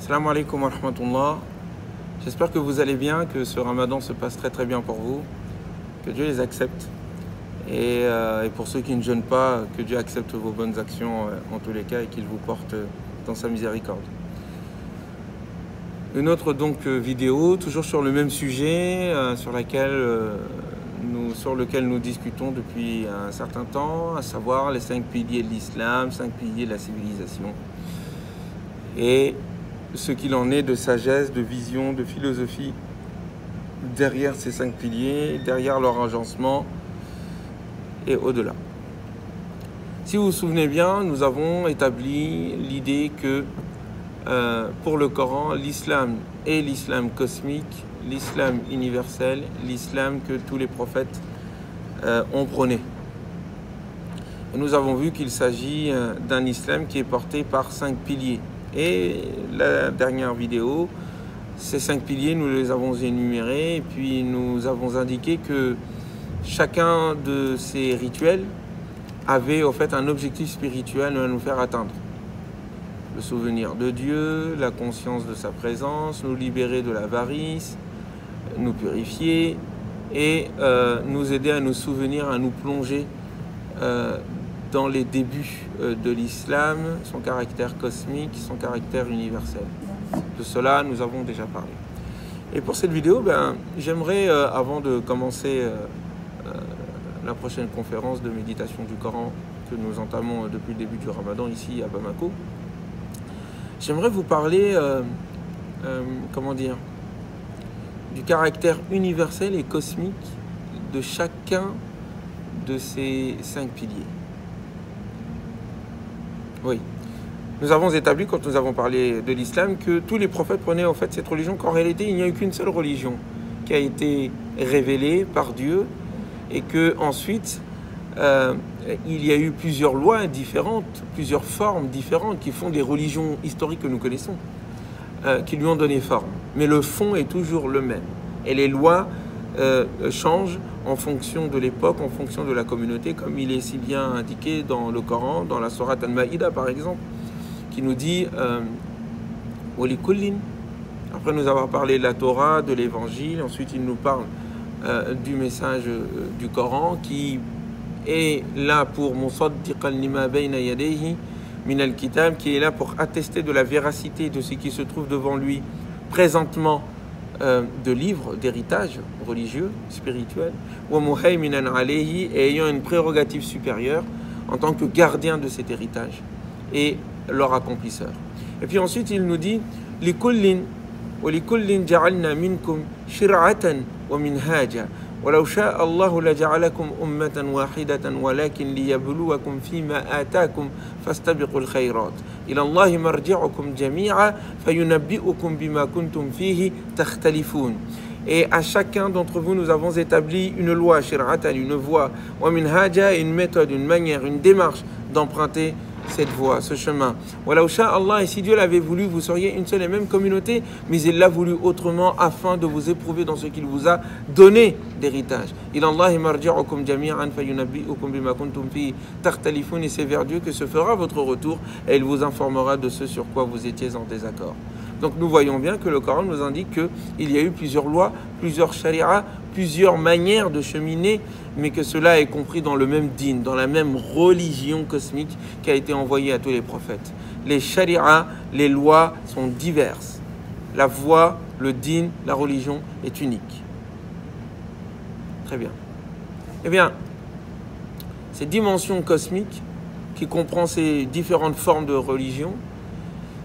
Salam alaikum wa rahmatullah. J'espère que vous allez bien, que ce ramadan se passe très bien pour vous, que Dieu les accepte. Et pour ceux qui ne jeûnent pas, que Dieu accepte vos bonnes actions en tous les cas et qu'il vous porte dans sa miséricorde. Une autre vidéo, toujours sur le même sujet, sur lequel nous discutons depuis un certain temps, à savoir les 5 piliers de l'islam, 5 piliers de la civilisation. Et ce qu'il en est de sagesse, de vision, de philosophie derrière ces 5 piliers, derrière leur agencement et au-delà. Si vous vous souvenez bien, nous avons établi l'idée que pour le Coran, l'islam est l'islam cosmique, l'islam universel, l'islam que tous les prophètes ont prôné. Et nous avons vu qu'il s'agit d'un islam qui est porté par 5 piliers. Et la dernière vidéo, ces 5 piliers, nous les avons énumérés et puis nous avons indiqué que chacun de ces rituels avait au fait un objectif spirituel à nous faire atteindre. Le souvenir de Dieu, la conscience de sa présence, nous libérer de l'avarice, nous purifier et nous aider à nous souvenir, à nous plonger dans les débuts de l'islam, son caractère cosmique, son caractère universel. De cela, nous avons déjà parlé. Et pour cette vidéo, j'aimerais, avant de commencer la prochaine conférence de méditation du Coran que nous entamons depuis le début du Ramadan ici à Bamako, j'aimerais vous parler, du caractère universel et cosmique de chacun de ces 5 piliers. Oui, nous avons établi, quand nous avons parlé de l'islam, que tous les prophètes prenaient en fait cette religion, qu'en réalité, il n'y a eu qu'une seule religion qui a été révélée par Dieu et que ensuite il y a eu plusieurs lois différentes, plusieurs formes différentes qui font des religions historiques que nous connaissons, qui lui ont donné forme. Mais le fond est toujours le même. Et les lois changent en fonction de l'époque, en fonction de la communauté, comme il est si bien indiqué dans le Coran, dans la sourate Al-Maïda par exemple, qui nous dit Wali kullin. Après nous avoir parlé de la Torah, de l'évangile, ensuite il nous parle du message du Coran qui est là pour musaddiqan lima bayna yadayhi min al-kitab, qui est là pour attester de la véracité de ce qui se trouve devant lui présentement de livres d'héritage religieux, spirituel, wa muhaiminan alayhi, et ayant une prérogative supérieure en tant que gardien de cet héritage et leur accomplisseur. Et puis ensuite il nous dit likullin wa likullin ja'alna minkum shir'atan wa minhaja ولو شاء الله لجعلكم أمة واحدة ولكن ليبلوكم فيما آتاكم فاستبقوا الخيرات إلى الله مرجعكم جميعا فينبئكم بما كنتم فيه تختلفون. Et à chacun d'entre vous, nous avons établi une loi, shir'atan, une voie, wa minhaja, une méthode, une manière, une démarche d'emprunter cette voie, ce chemin. Walau sha Allah, et si Dieu l'avait voulu, vous seriez une seule et même communauté, mais il l'a voulu autrement afin de vous éprouver dans ce qu'il vous a donné d'héritage. Ilallahi marji'ukum jami'an fayunabbi'ukum bima kuntum fi takhtalifun, et c'est vers Dieu que se fera votre retour et il vous informera de ce sur quoi vous étiez en désaccord. Donc nous voyons bien que le Coran nous indique qu'il y a eu plusieurs lois, plusieurs shari'as, plusieurs manières de cheminer, mais que cela est compris dans le même din, dans la même religion cosmique qui a été envoyée à tous les prophètes. Les shari'as, les lois sont diverses. La voie, le din, la religion est unique. Très bien. Eh bien, cette dimension cosmique qui comprend ces différentes formes de religion,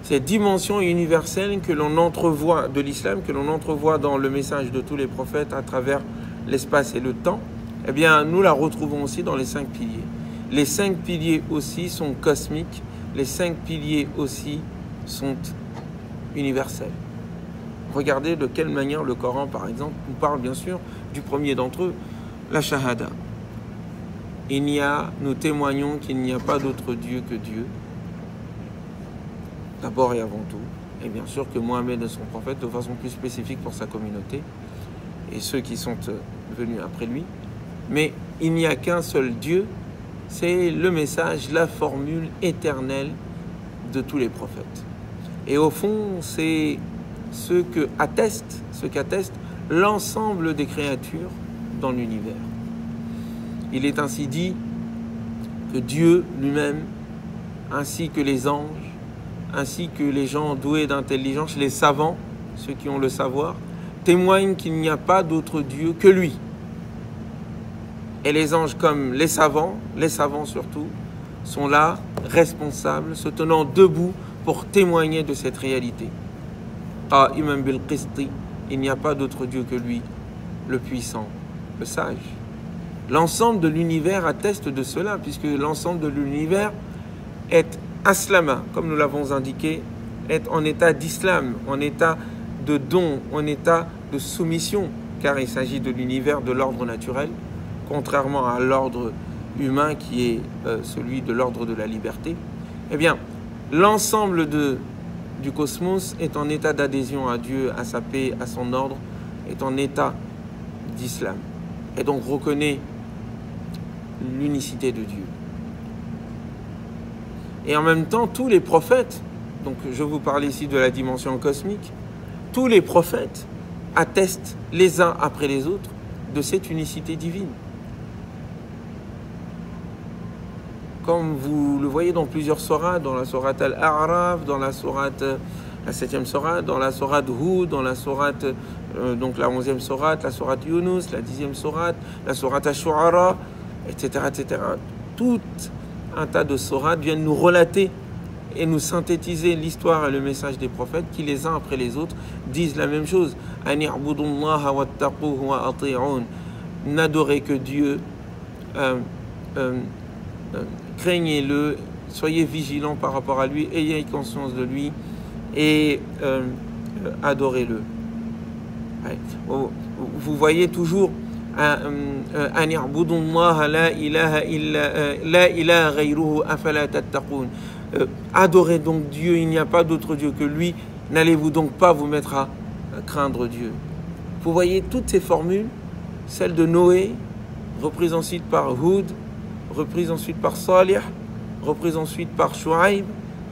cette dimension universelle que l'on entrevoit de l'islam, que l'on entrevoit dans le message de tous les prophètes à travers l'espace et le temps, eh bien, nous la retrouvons aussi dans les 5 piliers. Les 5 piliers aussi sont cosmiques, les 5 piliers aussi sont universels. Regardez de quelle manière le Coran, par exemple, nous parle bien sûr du premier d'entre eux, la shahada. Nous témoignons qu'il n'y a pas d'autre Dieu que Dieu, d'abord et avant tout, et bien sûr que Mohammed est son prophète de façon plus spécifique pour sa communauté et ceux qui sont venus après lui. Mais il n'y a qu'un seul Dieu, c'est le message, la formule éternelle de tous les prophètes. Et au fond, c'est ce qu'atteste l'ensemble des créatures dans l'univers. Il est ainsi dit que Dieu lui-même, ainsi que les anges, ainsi que les gens doués d'intelligence, les savants, ceux qui ont le savoir, témoignent qu'il n'y a pas d'autre Dieu que lui. Et les anges, comme les savants surtout, sont là, responsables, se tenant debout pour témoigner de cette réalité. Qa'iman bil qisti, il n'y a pas d'autre Dieu que lui, le puissant, le sage. L'ensemble de l'univers atteste de cela, puisque l'ensemble de l'univers est aslama, comme nous l'avons indiqué, est en état d'islam, en état de don, en état de soumission, car il s'agit de l'univers de l'ordre naturel, contrairement à l'ordre humain qui est celui de l'ordre de la liberté. Eh bien, l'ensemble du cosmos est en état d'adhésion à Dieu, à sa paix, à son ordre, est en état d'islam, et donc reconnaît l'unicité de Dieu. Et en même temps, tous les prophètes, donc je vous parle ici de la dimension cosmique, tous les prophètes attestent les uns après les autres de cette unicité divine. Comme vous le voyez dans plusieurs sourates, dans la sourate Al-A'raf, dans la sourate, la 7e sourate, dans la sourate Hud, dans la sourate, donc la 11e sourate, la sourate Yunus, la 10e sourate, la sourate Ash-Shu'ara, etc., etc. Tout un tas de sourates viennent nous relater et nous synthétiser l'histoire et le message des prophètes qui, les uns après les autres, disent la même chose. N'adorez que Dieu, craignez-le, soyez vigilants par rapport à lui, ayez conscience de lui et adorez-le. Vous voyez toujours adorez donc Dieu, il n'y a pas d'autre Dieu que lui, n'allez-vous donc pas vous mettre à craindre Dieu. Vous voyez toutes ces formules, celle de Noé, reprise ensuite par Hud, reprise ensuite par Salih, reprise ensuite par Shu'aib,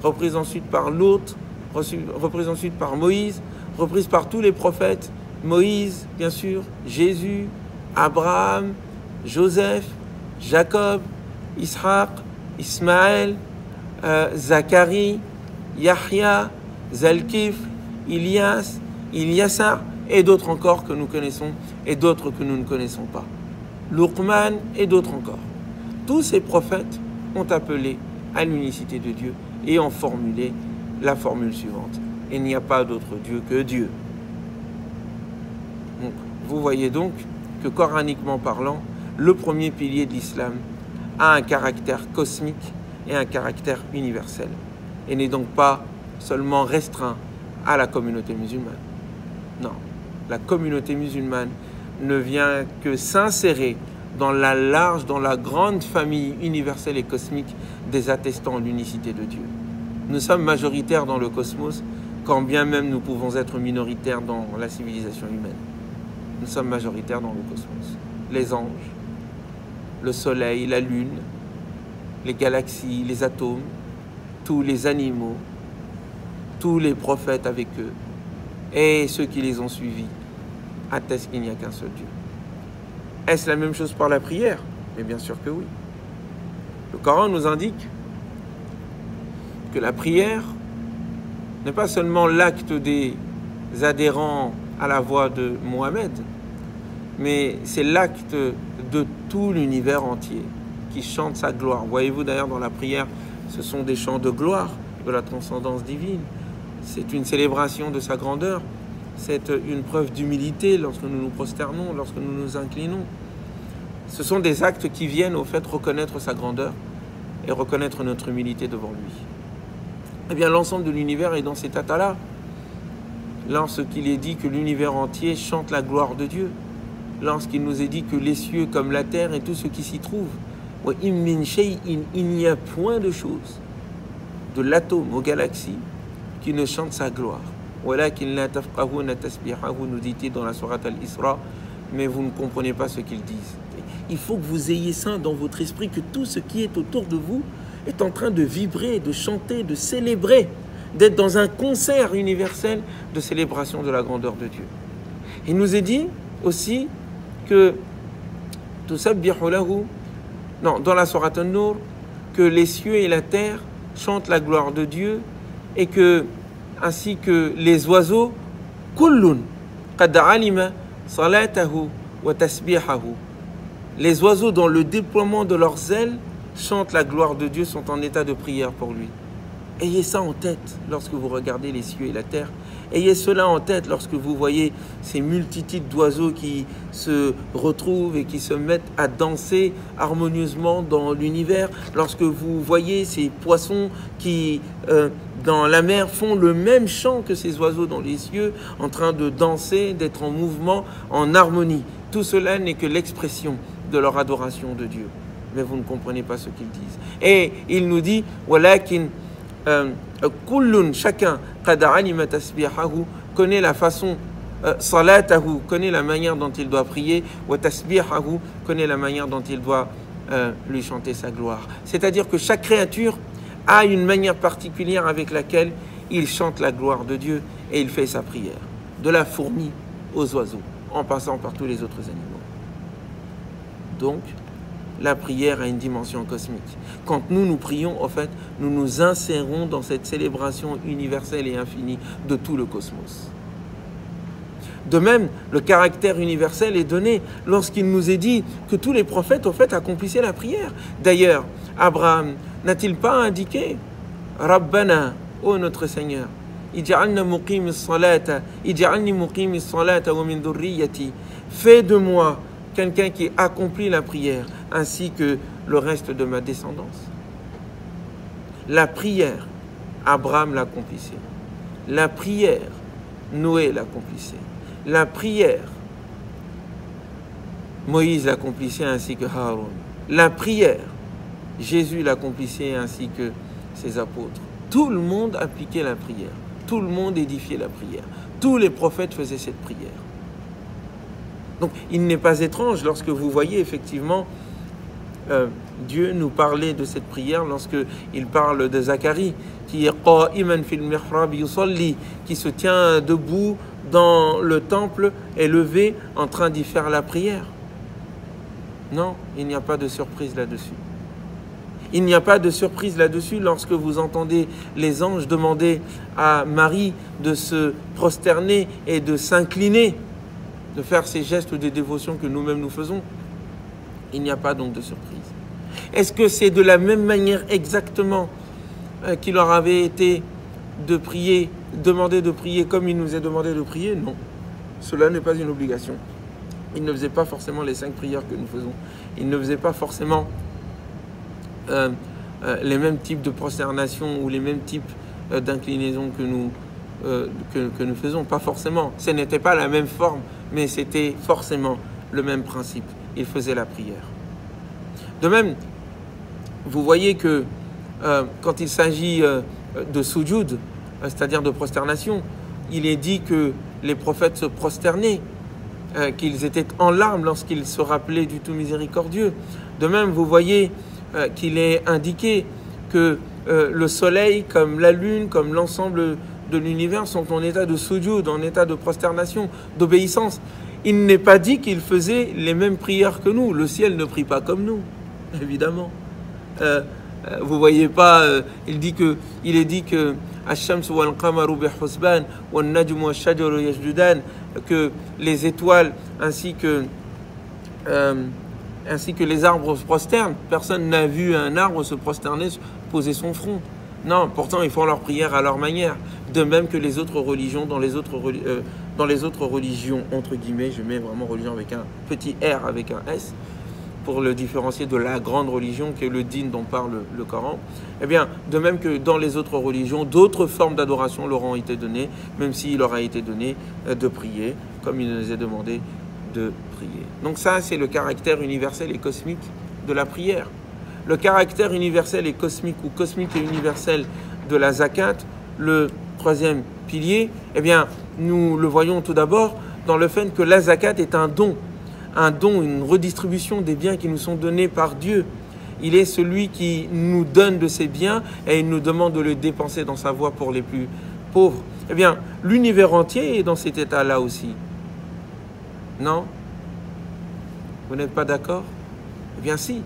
reprise ensuite par Lot, reprise ensuite par Moïse, reprise par tous les prophètes, Moïse, bien sûr, Jésus, Abraham, Joseph, Jacob, Ishaq, Ismaël, Zacharie, Yahya, Zalkif, Ilias, Ilyasa, et d'autres encore que nous connaissons, et d'autres que nous ne connaissons pas. Luqman, et d'autres encore. Tous ces prophètes ont appelé à l'unicité de Dieu et ont formulé la formule suivante. Il n'y a pas d'autre Dieu que Dieu. Donc, vous voyez donc que coraniquement parlant, le premier pilier de l'islam a un caractère cosmique et un caractère universel et n'est donc pas seulement restreint à la communauté musulmane. Non, la communauté musulmane ne vient que s'insérer dans la large, dans la grande famille universelle et cosmique des attestants l'unicité de Dieu. Nous sommes majoritaires dans le cosmos, quand bien même nous pouvons être minoritaires dans la civilisation humaine. Nous sommes majoritaires dans le cosmos. Les anges, le soleil, la lune, les galaxies, les atomes, tous les animaux, tous les prophètes avec eux, et ceux qui les ont suivis, attestent qu'il n'y a qu'un seul Dieu. Est-ce la même chose par la prière? Mais bien sûr que oui. Le Coran nous indique que la prière n'est pas seulement l'acte des adhérents à la voix de Mohammed, mais c'est l'acte de tout l'univers entier qui chante sa gloire. Voyez-vous d'ailleurs dans la prière, ce sont des chants de gloire, de la transcendance divine. C'est une célébration de sa grandeur. C'est une preuve d'humilité lorsque nous nous prosternons, lorsque nous nous inclinons. Ce sont des actes qui viennent au fait reconnaître sa grandeur et reconnaître notre humilité devant lui. Eh bien, l'ensemble de l'univers est dans cet état-là. Lorsqu'il est dit que l'univers entier chante la gloire de Dieu, lorsqu'il nous est dit que les cieux comme la terre et tout ce qui s'y trouve, il n'y a point de chose, de l'atome aux galaxies, qui ne chante sa gloire. Nous dit-il dans la sourate Al-Isra, mais vous ne comprenez pas ce qu'ils disent. Il faut que vous ayez ça dans votre esprit, que tout ce qui est autour de vous est en train de vibrer, de chanter, de célébrer d'être dans un concert universel de célébration de la grandeur de Dieu. Il nous est dit aussi que dans la Sourate An-Nur, que les cieux et la terre chantent la gloire de Dieu et que, ainsi que les oiseaux, kullun qad alima salatahu wa tasbihahu. Les oiseaux, dans le déploiement de leurs ailes, chantent la gloire de Dieu, sont en état de prière pour lui. Ayez ça en tête lorsque vous regardez les cieux et la terre. Ayez cela en tête lorsque vous voyez ces multitudes d'oiseaux qui se retrouvent et qui se mettent à danser harmonieusement dans l'univers. Lorsque vous voyez ces poissons qui, dans la mer, font le même chant que ces oiseaux dans les cieux, en train de danser, d'être en mouvement, en harmonie. Tout cela n'est que l'expression de leur adoration de Dieu. Mais vous ne comprenez pas ce qu'ils disent. Et il nous dit « Walakin » kullun, chacun, qad alima tasbihahu, connaît la façon, salatahu, connaît la manière dont il doit prier, wa tasbihahu, connaît la manière dont il doit lui chanter sa gloire. C'est-à-dire que chaque créature a une manière particulière avec laquelle il chante la gloire de Dieu et il fait sa prière. De la fourmi aux oiseaux, en passant par tous les autres animaux. Donc, la prière a une dimension cosmique. Quand nous prions, en fait, nous nous insérons dans cette célébration universelle et infinie de tout le cosmos. De même, le caractère universel est donné lorsqu'il nous est dit que tous les prophètes, en fait, accomplissaient la prière. D'ailleurs, Abraham n'a-t-il pas indiqué « Rabbana, ô notre Seigneur, ij'alna muqimi s-salata, ij'alni muqimi s-salata wa min dhurriyyati » fais de moi quelqu'un qui accomplit la prière, ainsi que le reste de ma descendance. La prière, Abraham l'accomplissait. La prière, Noé l'accomplissait. La prière, Moïse l'accomplissait ainsi que Haroun. La prière, Jésus l'accomplissait ainsi que ses apôtres. Tout le monde appliquait la prière. Tout le monde édifiait la prière. Tous les prophètes faisaient cette prière. Donc, il n'est pas étrange lorsque vous voyez effectivement Dieu nous parler de cette prière lorsqu'il parle de Zacharie, qui est qa'iman fil mihrab yusalli, qui se tient debout dans le temple élevé en train d'y faire la prière. Non, il n'y a pas de surprise là-dessus. Il n'y a pas de surprise là-dessus lorsque vous entendez les anges demander à Marie de se prosterner et de s'incliner, de faire ces gestes de dévotion que nous-mêmes nous faisons. Il n'y a pas donc de surprise. Est-ce que c'est de la même manière exactement qu'il leur avait été de prier, demandé de prier comme il nous est demandé de prier? Non. Cela n'est pas une obligation. Il ne faisait pas forcément les 5 prières que nous faisons. Il ne faisait pas forcément les mêmes types de prosternation ou les mêmes types d'inclinaison que nous faisons. Pas forcément. Ce n'était pas la même forme, mais c'était forcément le même principe. Il faisait la prière. De même, vous voyez que quand il s'agit de sujud, c'est-à-dire de prosternation, il est dit que les prophètes se prosternaient, qu'ils étaient en larmes lorsqu'ils se rappelaient du tout miséricordieux. De même, vous voyez qu'il est indiqué que le soleil, comme la lune, comme l'ensemble de l'univers sont en état de sujud, en état de prosternation, d'obéissance. Il n'est pas dit qu'il faisait les mêmes prières que nous. Le ciel ne prie pas comme nous, évidemment. Vous voyez pas, il est dit que Ash-Shamsu wal-Qamaru bi-Husban wan-Najmu wash-Shajaru yasjudan, que les étoiles ainsi que les arbres se prosternent. Personne n'a vu un arbre se prosterner, poser son front. Non, pourtant ils font leur prière à leur manière. De même que les autres religions, dans les autres religions, entre guillemets, je mets vraiment religion avec un petit R, avec un S, pour le différencier de la grande religion qui est le din dont parle le Coran. Eh bien, de même que dans les autres religions, d'autres formes d'adoration leur ont été données, même s'il leur a été donné de prier, comme il nous est demandé de prier. Donc ça, c'est le caractère universel et cosmique de la prière. Le caractère universel et cosmique, ou cosmique et universel de la zakat, le troisième pilier, eh bien, nous le voyons tout d'abord dans le fait que la zakat est un don, une redistribution des biens qui nous sont donnés par Dieu. Il est celui qui nous donne de ses biens et il nous demande de le dépenser dans sa voie pour les plus pauvres. Eh bien, l'univers entier est dans cet état-là aussi. Non? Vous n'êtes pas d'accord? Eh bien si.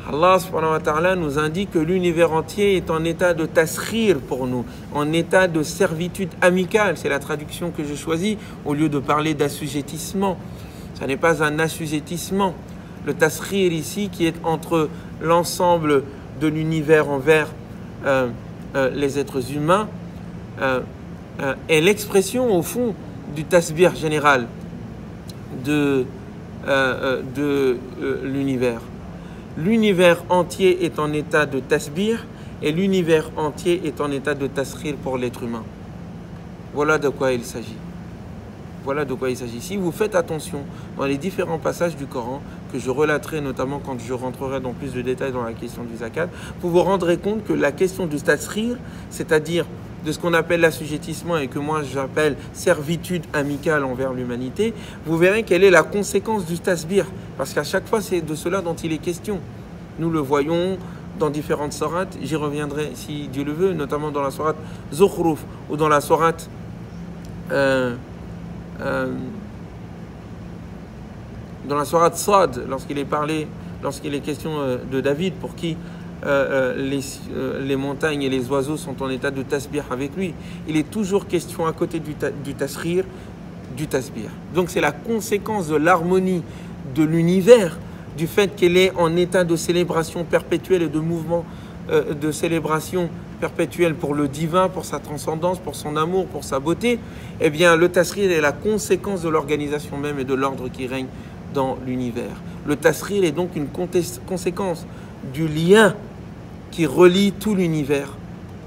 Allah subhanahu wa ta'ala nous indique que l'univers entier est en état de taskhir pour nous, en état de servitude amicale. C'est la traduction que j'ai choisie au lieu de parler d'assujettissement. Ça n'est pas un assujettissement. Le taskhir ici qui est entre l'ensemble de l'univers envers les êtres humains est l'expression au fond du tasbih général de l'univers. L'univers entier est en état de tasbih et l'univers entier est en état de taskhir pour l'être humain. Voilà de quoi il s'agit. Voilà de quoi il s'agit. Si vous faites attention dans les différents passages du Coran que je relaterai notamment quand je rentrerai dans plus de détails dans la question du zakat, vous vous rendrez compte que la question du taskhir, c'est-à-dire de ce qu'on appelle l'assujettissement et que moi j'appelle servitude amicale envers l'humanité, vous verrez quelle est la conséquence du tasbih. Parce qu'à chaque fois, c'est de cela dont il est question. Nous le voyons dans différentes sourates, j'y reviendrai si Dieu le veut, notamment dans la sourate Zukhruf ou dans la sourate Sad, lorsqu'il est question de David, pour qui les montagnes et les oiseaux sont en état de tasbih avec lui. Il est toujours question à côté du taskhir, du tasbih. Donc c'est la conséquence de l'harmonie de l'univers, du fait qu'elle est en état de célébration perpétuelle et de mouvement de célébration perpétuelle pour le divin, pour sa transcendance, pour son amour, pour sa beauté. Eh bien le taskhir est la conséquence de l'organisation même et de l'ordre qui règne dans l'univers. Le taskhir est donc une conséquence du lien qui relie tout l'univers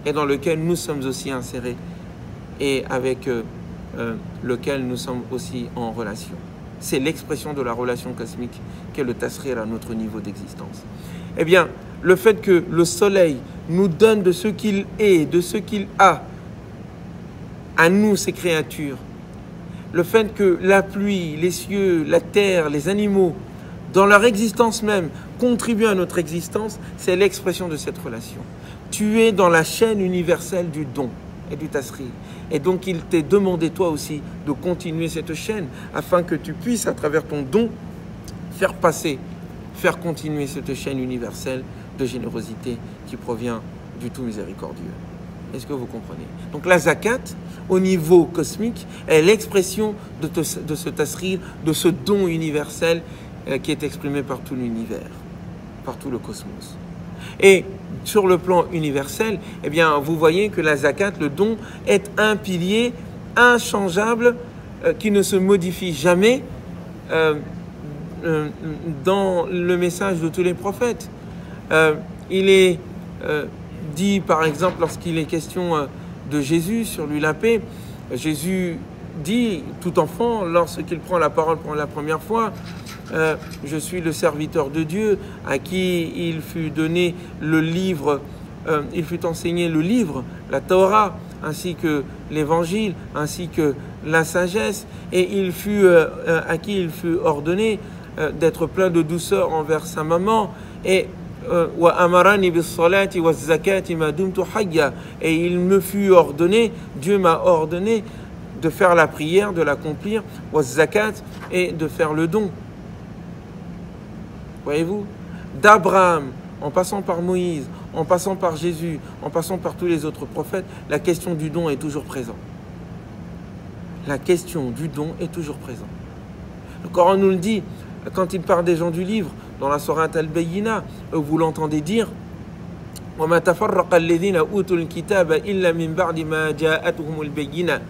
et dans lequel nous sommes aussi insérés et avec lequel nous sommes aussi en relation. C'est l'expression de la relation cosmique qu'est le taskhir à notre niveau d'existence. Eh bien, le fait que le soleil nous donne de ce qu'il est, de ce qu'il a, à nous, ces créatures, le fait que la pluie, les cieux, la terre, les animaux, dans leur existence même, contribuent à notre existence, c'est l'expression de cette relation. Tu es dans la chaîne universelle du don et du taskhir. Et donc il t'est demandé toi aussi de continuer cette chaîne afin que tu puisses à travers ton don faire continuer cette chaîne universelle de générosité qui provient du tout miséricordieux. Est-ce que vous comprenez? Donc la zakat, au niveau cosmique, est l'expression de ce taskhir, de ce don universel qui est exprimé par tout l'univers, par tout le cosmos. Et sur le plan universel, eh bien, vous voyez que la zakat, le don, est un pilier inchangeable qui ne se modifie jamais dans le message de tous les prophètes. Il est dit, par exemple, lorsqu'il est question de Jésus, sur lui la paix, Jésus dit, tout enfant, lorsqu'il prend la parole pour la première fois, je suis le serviteur de Dieu à qui il fut donné le livre, il fut enseigné le livre, la Torah, ainsi que l'évangile, ainsi que la sagesse, et il fut à qui il fut ordonné d'être plein de douceur envers sa maman, et il me fut ordonné, Dieu m'a ordonné de faire la prière, de l'accomplir, et de faire le don. Voyez-vous, d'Abraham, en passant par Moïse, en passant par Jésus, en passant par tous les autres prophètes, la question du don est toujours présente. La question du don est toujours présente. Le Coran nous le dit, quand il parle des gens du livre, dans la sourate Al-Bayyina, vous l'entendez dire « وَمَا تَفَرَّقَ الَّذِينَ أُوتُوا الْكِتَابَ إِلَّا مِنْ بَعْدِ مَا جَاءَتْهُمُ الْبَيِّنَةُ »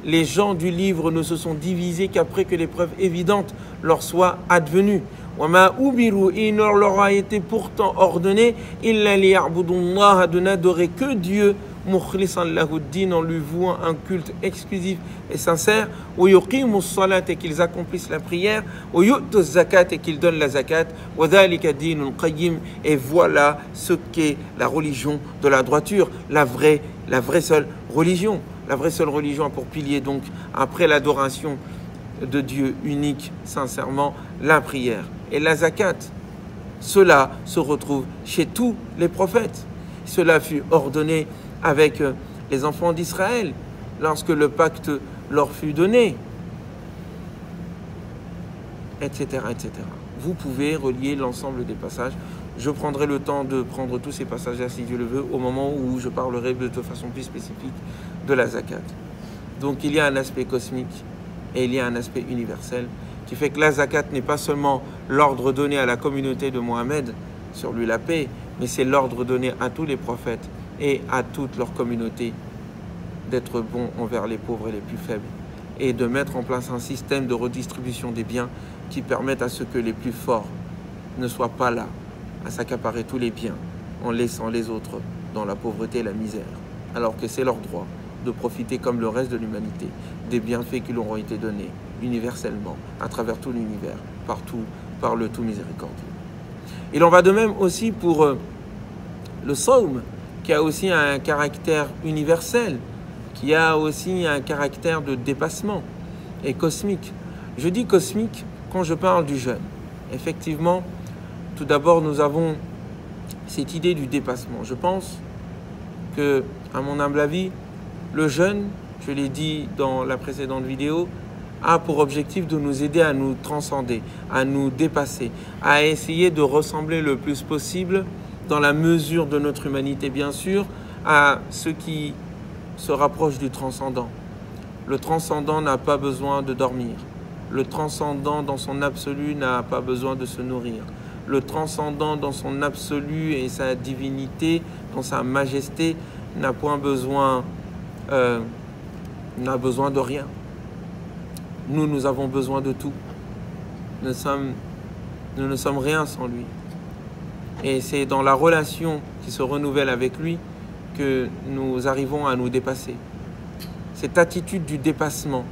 Les gens du livre ne se sont divisés qu'après que les preuves évidentes leur soient advenues. وَمَا أُمِرُوا, il leur a été pourtant ordonné إِلَّا لِيَعْبُدُوا اللَّهَ, de n'adorer que Dieu, مُخْلِصًا لَهُ الدِّينَ, en lui vouant un culte exclusif et sincère, وَيُقِيمُوا الصَّلَاةَ, et qu'ils accomplissent la prière, وَيُؤْتُوا الزَّكَاةَ, et qu'ils donnent la zakat, وَذَلِكَ الدِّينُ الْقَيِّمُ, et voilà ce qu'est la religion de la droiture, la vraie seule religion. La vraie seule religion a pour pilier donc, après l'adoration de Dieu unique, sincèrement, la prière. Et la zakat, cela se retrouve chez tous les prophètes. Cela fut ordonné avec les enfants d'Israël lorsque le pacte leur fut donné, etc., etc. Vous pouvez relier l'ensemble des passages. Je prendrai le temps de prendre tous ces passages-là, si Dieu le veut, au moment où je parlerai de façon plus spécifique de la zakat. Donc il y a un aspect cosmique et il y a un aspect universel qui fait que la zakat n'est pas seulement l'ordre donné à la communauté de Mohammed, sur lui la paix, mais c'est l'ordre donné à tous les prophètes et à toute leur communauté d'être bons envers les pauvres et les plus faibles et de mettre en place un système de redistribution des biens qui permette à ce que les plus forts ne soient pas là à s'accaparer tous les biens en laissant les autres dans la pauvreté et la misère, alors que c'est leur droit de profiter comme le reste de l'humanité des bienfaits qui leur ont été donnés universellement à travers tout l'univers, partout, par le tout miséricordieux. Il en va de même aussi pour le Sawm, qui a aussi un caractère universel, qui a aussi un caractère de dépassement et cosmique. Je dis cosmique quand je parle du jeûne. Effectivement, tout d'abord, nous avons cette idée du dépassement. Je pense que, à mon humble avis, le jeûne, je l'ai dit dans la précédente vidéo, a pour objectif de nous aider à nous transcender, à nous dépasser, à essayer de ressembler le plus possible, dans la mesure de notre humanité bien sûr, à ce qui se rapproche du transcendant. Le transcendant n'a pas besoin de dormir. Le transcendant dans son absolu n'a pas besoin de se nourrir. Le transcendant dans son absolu et sa divinité, dans sa majesté, n'a point besoin, n'a besoin de rien. Nous, nous avons besoin de tout. Nous ne sommes rien sans lui. Et c'est dans la relation qui se renouvelle avec lui que nous arrivons à nous dépasser. Cette attitude du dépassement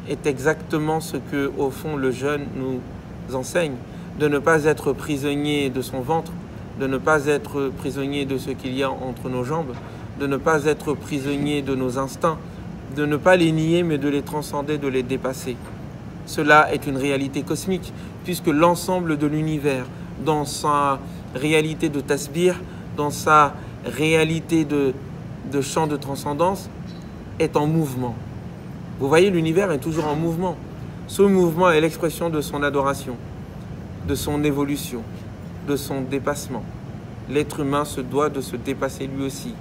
est exactement ce que, au fond, le jeûne nous enseigne. De ne pas être prisonnier de son ventre, de ne pas être prisonnier de ce qu'il y a entre nos jambes, de ne pas être prisonnier de nos instincts, de ne pas les nier, mais de les transcender, de les dépasser. Cela est une réalité cosmique, puisque l'ensemble de l'univers, dans sa réalité de tasbih, dans sa réalité de champ de transcendance, est en mouvement. Vous voyez, l'univers est toujours en mouvement. Ce mouvement est l'expression de son adoration, de son évolution, de son dépassement. L'être humain se doit de se dépasser lui aussi,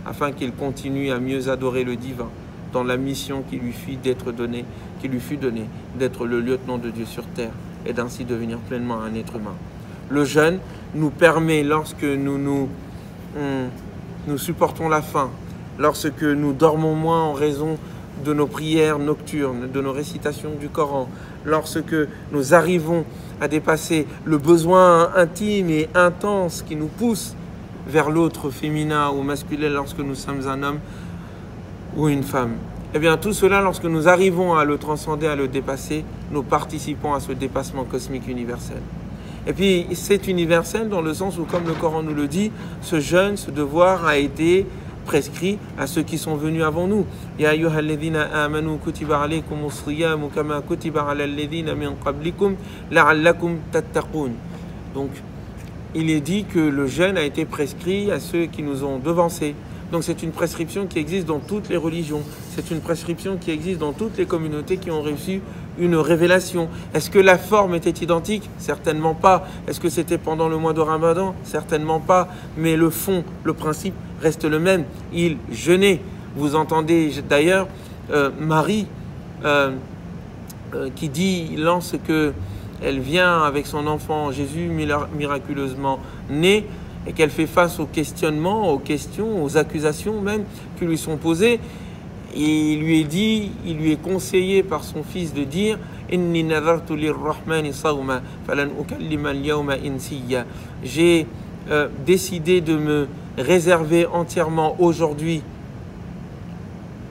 afin qu'il continue à mieux adorer le divin, dans la mission qui lui fut donnée, d'être le lieutenant de Dieu sur terre, et d'ainsi devenir pleinement un être humain. Le jeûne nous permet, lorsque nous supportons la faim, lorsque nous dormons moins en raison de nos prières nocturnes, de nos récitations du Coran, lorsque nous arrivons à dépasser le besoin intime et intense qui nous pousse vers l'autre féminin ou masculin lorsque nous sommes un homme ou une femme. Eh bien, tout cela, lorsque nous arrivons à le transcender, à le dépasser, nous participons à ce dépassement cosmique universel. Et puis, c'est universel dans le sens où, comme le Coran nous le dit, ce jeûne, ce devoir a été prescrit à ceux qui sont venus avant nous. Ya ayyuhalladhina amanu kutiba alaykumus siyamu kama kutiba alal ladhina min qablikum la'allakum tattaqun. Donc, il est dit que le jeûne a été prescrit à ceux qui nous ont devancés. Donc c'est une prescription qui existe dans toutes les religions. C'est une prescription qui existe dans toutes les communautés qui ont reçu une révélation. Est-ce que la forme était identique? Certainement pas. Est-ce que c'était pendant le mois de Ramadan? Certainement pas. Mais le fond, le principe reste le même. Il jeûnait. Vous entendez d'ailleurs Marie qui dit, lorsqu'elle vient avec son enfant Jésus miraculeusement né, et qu'elle fait face aux questionnements, aux questions, aux accusations même qui lui sont posées. Et il lui est dit, il lui est conseillé par son fils de dire « Inni nadartu lirrahmani sawma falan ukallima al-yawma insiya » J'ai décidé de me réserver entièrement aujourd'hui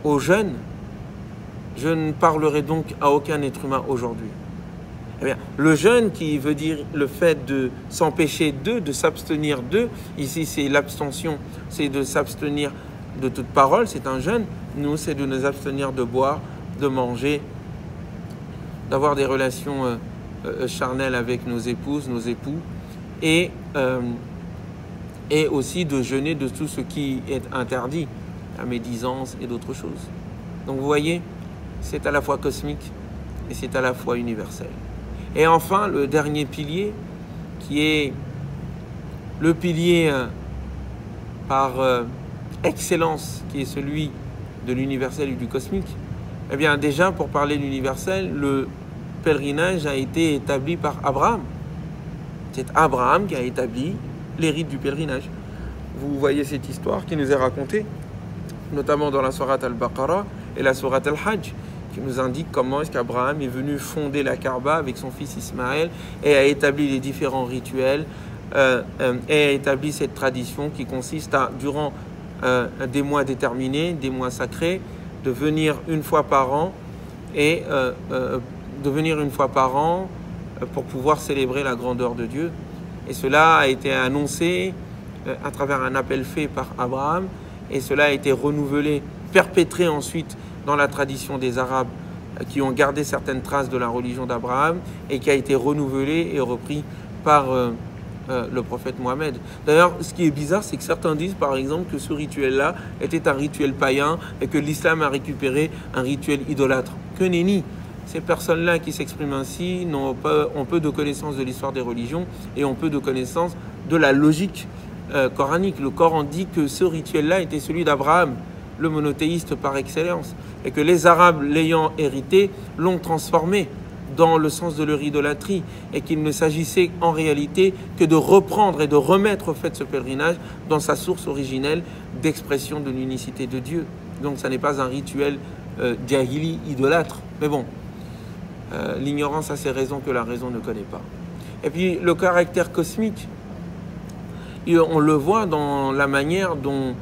au jeûne. Je ne parlerai donc à aucun être humain aujourd'hui. Eh bien, le jeûne qui veut dire le fait de s'empêcher de s'abstenir de, ici c'est l'abstention, c'est de s'abstenir de toute parole, c'est un jeûne. Nous, c'est de nous abstenir de boire, de manger, d'avoir des relations charnelles avec nos épouses, nos époux, et aussi de jeûner de tout ce qui est interdit, la médisance et d'autres choses. Donc vous voyez, c'est à la fois cosmique et c'est à la fois universel. Et enfin, le dernier pilier, qui est le pilier par excellence, qui est celui de l'universel et du cosmique. Eh bien déjà, pour parler de l'universel, le pèlerinage a été établi par Abraham. C'est Abraham qui a établi les rites du pèlerinage. Vous voyez cette histoire qui nous est racontée, notamment dans la sourate Al-Baqarah et la sourate Al-Hajj, qui nous indique comment est-ce qu'Abraham est venu fonder la Kaaba avec son fils Ismaël et a établi les différents rituels et a établi cette tradition qui consiste à, durant des mois déterminés, des mois sacrés, de venir une fois par an pour pouvoir célébrer la grandeur de Dieu. Et cela a été annoncé à travers un appel fait par Abraham, et cela a été renouvelé, perpétré ensuite dans la tradition des Arabes qui ont gardé certaines traces de la religion d'Abraham et qui a été renouvelé et repris par le prophète Mohammed. D'ailleurs, ce qui est bizarre, c'est que certains disent par exemple que ce rituel-là était un rituel païen et que l'islam a récupéré un rituel idolâtre. Que nenni! Ces personnes-là qui s'expriment ainsi ont peu de connaissance de l'histoire des religions et ont peu de connaissance de la logique coranique. Le Coran dit que ce rituel-là était celui d'Abraham, le monothéiste par excellence, et que les Arabes, l'ayant hérité, l'ont transformé dans le sens de leur idolâtrie, et qu'il ne s'agissait en réalité que de reprendre et de remettre au fait ce pèlerinage dans sa source originelle d'expression de l'unicité de Dieu. Donc ça n'est pas un rituel djahili idolâtre, mais bon, l'ignorance a ses raisons que la raison ne connaît pas. Et puis le caractère cosmique, on le voit dans la manière dont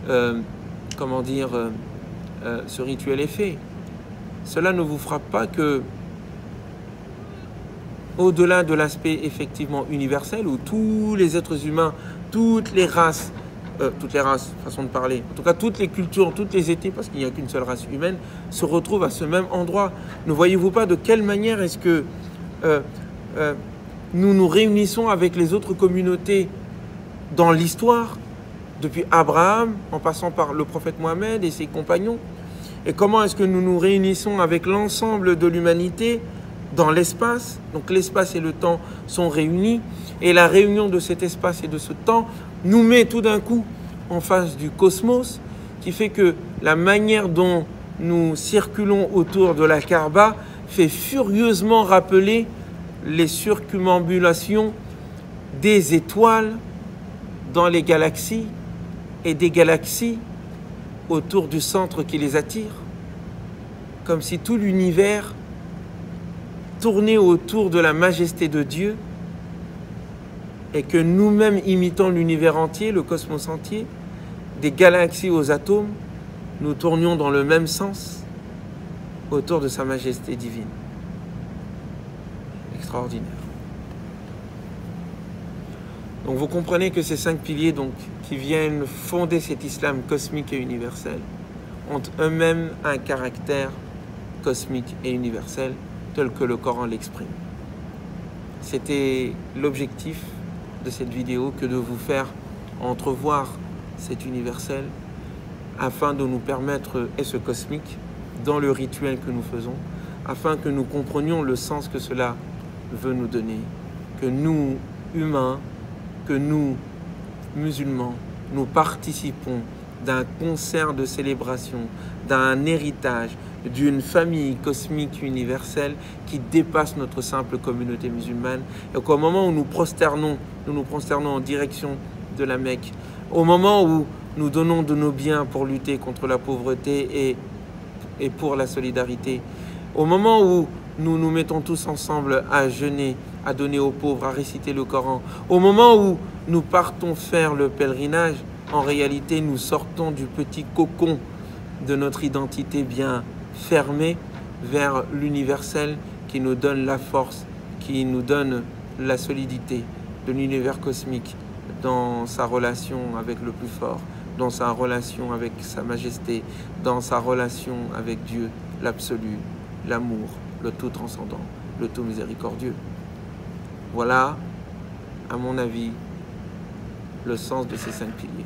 ce rituel est fait. Cela ne vous frappe pas que, au-delà de l'aspect effectivement universel, où tous les êtres humains, toutes les races, façon de parler, en tout cas toutes les cultures, toutes les ethnies, parce qu'il n'y a qu'une seule race humaine, se retrouvent à ce même endroit. Ne voyez-vous pas de quelle manière est-ce que nous nous réunissons avec les autres communautés dans l'histoire, depuis Abraham, en passant par le prophète Mohammed et ses compagnons, et comment est-ce que nous nous réunissons avec l'ensemble de l'humanité dans l'espace. Donc l'espace et le temps sont réunis, et la réunion de cet espace et de ce temps nous met tout d'un coup en face du cosmos, qui fait que la manière dont nous circulons autour de la Kaaba fait furieusement rappeler les circumambulations des étoiles dans les galaxies et des galaxies autour du centre qui les attire, comme si tout l'univers tournait autour de la majesté de Dieu et que nous-mêmes imitant l'univers entier, le cosmos entier, des galaxies aux atomes, nous tournions dans le même sens autour de sa majesté divine. Extraordinaire. Donc vous comprenez que ces 5 piliers qui viennent fonder cet islam cosmique et universel ont eux-mêmes un caractère cosmique et universel tel que le Coran l'exprime. C'était l'objectif de cette vidéo, que de vous faire entrevoir cet universel afin de nous permettre, et ce cosmique, dans le rituel que nous faisons, afin que nous comprenions le sens que cela veut nous donner, que nous, humains, que nous, musulmans, nous participons d'un concert de célébration, d'un héritage, d'une famille cosmique universelle qui dépasse notre simple communauté musulmane, et qu'au moment où nous nous prosternons en direction de la Mecque, au moment où nous donnons de nos biens pour lutter contre la pauvreté et pour la solidarité, au moment où nous nous mettons tous ensemble à jeûner, à donner aux pauvres, à réciter le Coran, au moment où nous partons faire le pèlerinage, en réalité nous sortons du petit cocon de notre identité bien fermée vers l'universel qui nous donne la force, qui nous donne la solidité de l'univers cosmique dans sa relation avec le plus fort, dans sa relation avec sa majesté, dans sa relation avec Dieu, l'absolu, l'amour, le tout transcendant, le tout miséricordieux. Voilà à mon avis, le sens de ces 5 piliers.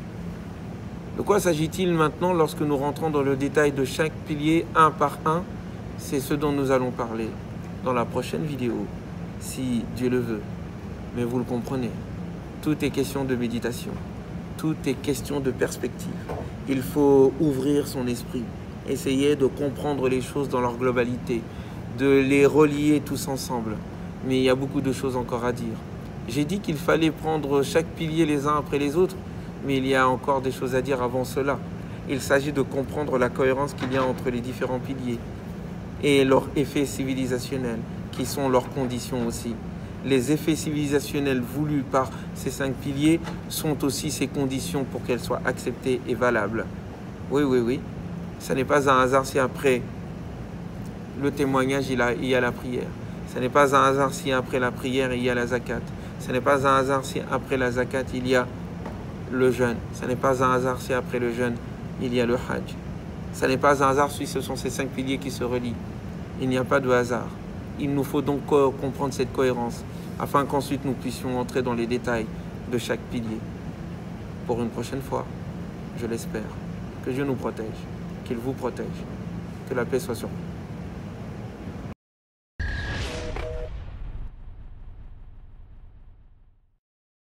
De quoi s'agit-il maintenant lorsque nous rentrons dans le détail de chaque pilier un par un? C'est ce dont nous allons parler dans la prochaine vidéo, si Dieu le veut. Mais vous le comprenez, tout est question de méditation, tout est question de perspective. Il faut ouvrir son esprit, essayer de comprendre les choses dans leur globalité, de les relier tous ensemble. Mais il y a beaucoup de choses encore à dire. J'ai dit qu'il fallait prendre chaque pilier les uns après les autres, mais il y a encore des choses à dire avant cela. Il s'agit de comprendre la cohérence qu'il y a entre les différents piliers et leurs effets civilisationnels, qui sont leurs conditions aussi. Les effets civilisationnels voulus par ces 5 piliers sont aussi ces conditions pour qu'elles soient acceptées et valables. Oui, oui, oui. Ce n'est pas un hasard si après le témoignage, il y a la prière. Ce n'est pas un hasard si après la prière, il y a la zakat. Ce n'est pas un hasard si après la zakat, il y a le jeûne. Ce n'est pas un hasard si après le jeûne, il y a le hajj. Ce n'est pas un hasard si ce sont ces 5 piliers qui se relient. Il n'y a pas de hasard. Il nous faut donc comprendre cette cohérence afin qu'ensuite nous puissions entrer dans les détails de chaque pilier. Pour une prochaine fois, je l'espère. Que Dieu nous protège, qu'il vous protège, que la paix soit sur vous.